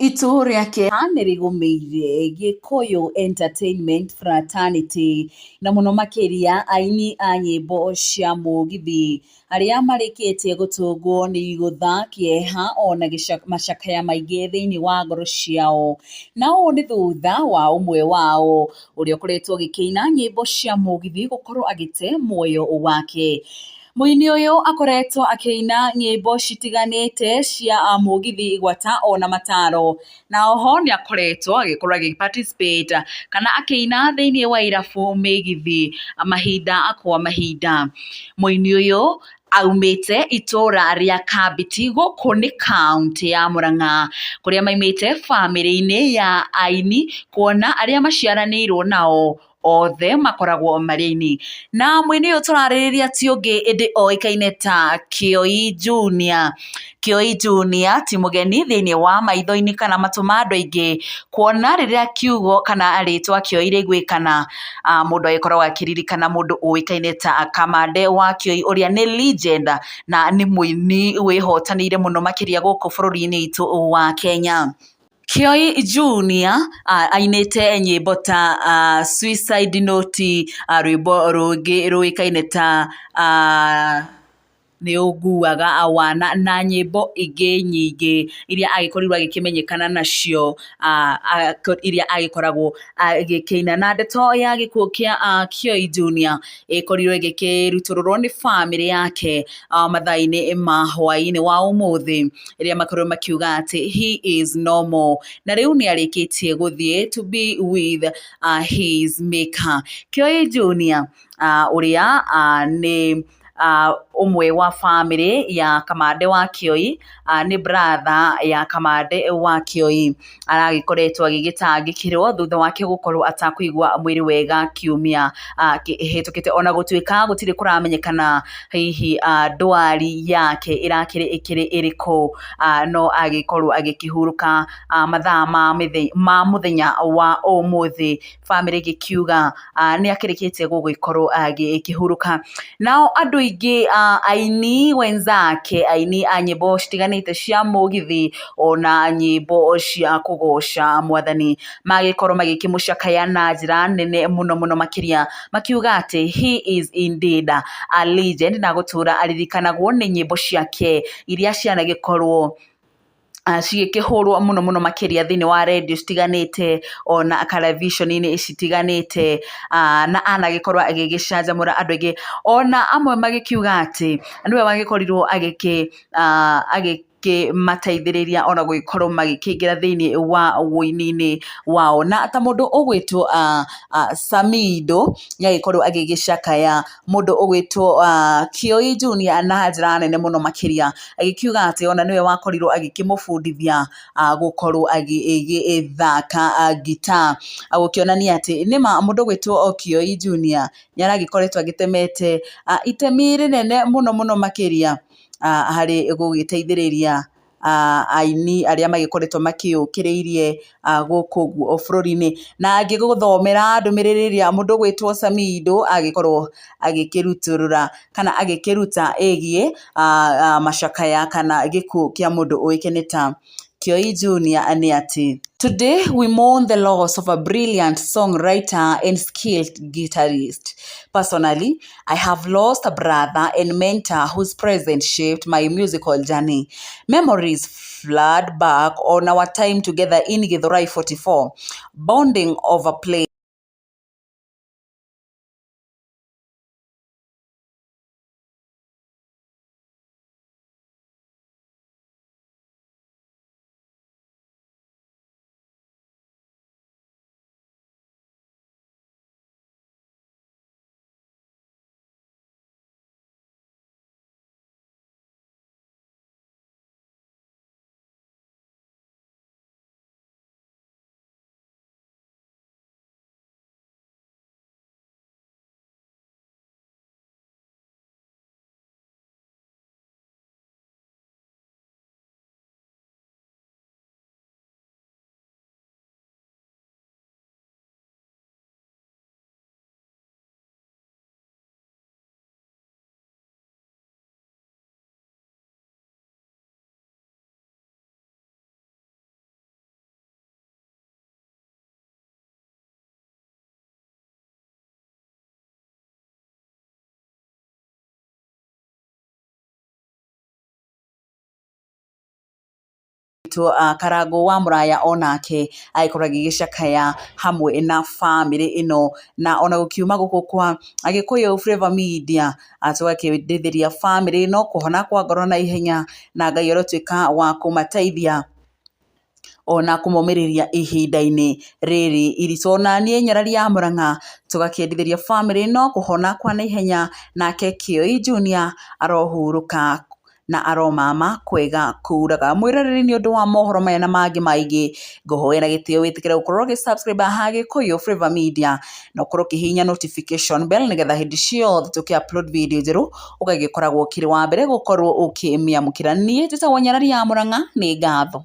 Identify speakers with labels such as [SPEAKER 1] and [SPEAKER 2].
[SPEAKER 1] Itu rĩake nĩ rĩgũmĩire Gĩkũyũ Entertainment Fraternity na mũno makĩria aini a nyĩmbo cia mũgithi arĩa marĩkĩtie gũtũngwo nĩ igũtha, kĩeha ona macakaya maingĩ thĩinĩ wa ngoro ciao, na ũũ nĩ thutha wa ũmwe wao ũrĩa ũkoretwo agĩkĩina nyĩmbo cia mũgithi gũkorwo agĩte muoyo wake. Mũini ũyũ akoretwo akĩina nyĩmbo citiganĩte cia mũgithi igwata ona mataro, na oho nĩ akoretwo agĩkorwo participate kana akĩina thĩinĩ wa irabu mĩgithi mahinda kwa mahinda. Mũini ũyũ aumĩte itũra rĩa Kabiti gũkũ nĩ kaũntĩ ya Mũrang'a, kũrĩa maimĩte bamĩrĩ-inĩ ya aini, kuona arĩa maciaranĩirwo nao othe makoragwo marĩ aini. Na mũini ũyũ tũrarĩrĩria ti ũngĩ ĩndĩ oĩkaine ta Kioi Junior. Kioi Junior ti mũgeni thĩinĩ wa maitho-inĩ kana matũ ma andũ aingĩ, kuona rĩrĩa kiugo kana rĩtwa Kioi rĩaiguĩkana, mũndũ agĩkoragwo akĩririkana mũndũ ũĩkaine ta Kamande wa Kioi ũrĩa nĩ legend na nĩ mũini wĩhotanĩire mũno makĩria gũkũ bũrũri-inĩ witũ wa Kenya. Kioi Junior ainĩte nyĩmbo ta Suicide Note, rwĩmbo rũngĩ rũĩkaine ta nĩ ũnguaga wana, na nyĩmbo ingĩ nyingĩ iria agĩkorirwo agĩkĩmenyekana nacio, iria agĩkoragwo agĩkĩina. Na ndeto ya gĩkuũ kĩa Kioi Junior ĩkorirwo ĩgĩkĩrutũrũrwo nĩ bamĩrĩ yake mathaa-inĩ ma hwaĩ-inĩ wa ũmũthĩ, ĩrĩa makorirwo makiuga atĩ he is no more, na rĩu nĩ arĩkĩtie gũthiĩ to be with his maker. Kioi Junior ũrĩa nĩ ũmwe wa bamĩrĩ ya Kamande wa Kioi, nĩ brother ya Kamande wa Kioi, aragĩkoretwo agĩgĩtangĩkĩrwo thutha wake gũkorwo atakũigua mwĩrĩ wega kiumia kĩhĩtũkĩte, ona gũtuĩka gũtirĩ kũramenyekana hihi ndwari yake ĩrakĩrĩ ĩkĩrĩ ĩrĩkũ, no agĩkorwo agĩkĩhurũka mathaa ma mũthenya wa ũmũthĩ, bamĩrĩ ĩgĩkiuga nĩ akĩrĩkĩtie gũgĩkorwo agĩkĩhurũka. Nao andũ aingĩ aini wenzake, aini a nyĩmbo citiganĩte cia mũgithi ona nyĩmbo cia kũgoca Mwathani, magĩkorwo magĩkĩmũcakaya na njĩra nene mũno mũno makĩria, makiuga atĩ he is indeed a legend, na gũtũra aririkanagwo nĩ nyĩmbo ciake iria cianagĩkorwo cigĩkĩhũrwo mũno mũno makĩria thĩinĩ wa radio citiganĩte ona televishoni-inĩ citiganĩte, na anagĩkorwo agĩgĩcanjamũra andũ aingĩ, ona amwe magĩkiuga atĩ nĩwe wagĩkorirwo agĩkĩmateithĩrĩria ona gũgĩkorwo magĩkĩingĩra thĩinĩ wa ũini-inĩ wao. Na ta mũndũ ũgwĩtwo Samido nĩ agĩkorwo agĩgĩcakaya mũndũ ũgwĩtwo Kioi Junior na njĩra nene mũno makĩria, agĩkiuga atĩ ona nĩwe wakorirwo agĩkĩmũbundithia gũkorwo agĩthaka guitar, gũkĩonania atĩ nĩma mũndũ ũgwĩtwo Kioi Junior nĩ aragĩkoretwo agĩtemete itemi rĩnene mũno mũno makĩria harĩ gũgĩteithĩrĩria aini arĩa magĩkoretwo makĩũkĩrĩirie gũkũ bũrũri-inĩ, na angĩgũthomera ndũmĩrĩri ĩrĩa mũndũ ũgwĩtwo Samido agĩkorwo agĩkĩrutũrũra kana agĩkĩruta ĩgiĩ macakaya kana gĩkuũ kĩa mũndũ ũĩkaine ta Kioi Junior, nĩ atĩ today we mourn the loss of a brilliant songwriter and skilled guitarist. Personally, I have lost a brother and mentor whose presence shaped my musical journey. Memories flood back on our time together in Githurai 44, bonding over play. witũ Karangũ wa Mũraya onake agĩkorwo agĩgĩcakaya hamwe na bamĩrĩ ĩno, na ona gũkiuma gũkũ kwa Agĩkũyũ Flavour Media tũgakĩendithĩria bamĩrĩ ĩno kũhona kwa ngoro na ihenya, na Ngai arotuĩka wa kũmateithia ona kũmomĩrĩria ihinda-inĩ rĩrĩ iritũ. Na niĩ Nyarari ya Mũrang'a tũgakĩendithĩria bamĩrĩ ĩno kũhona kwa naihenya, nake Kĩoi Junior arohurũka na aromama kwega kuraga. Mwĩroreri nĩ ũndũ wa mohoro maya na mangĩ maingĩ, ngũhoera gĩtĩo wĩtĩkĩre gũkorwo ũgĩ-subscribe ha Gĩkũyũ Flavour Media na ũkorwo ũkĩhihinya notification bell nĩgetha hĩndĩ ciothe tũkĩ-upload video njerũ ũgagĩkoragwo ũkĩrĩ wa mbere gũkorwo ũkĩmĩamũkĩra. Niĩ njĩtagwo Nyarari ya Mũrang'a, nĩ ngatho.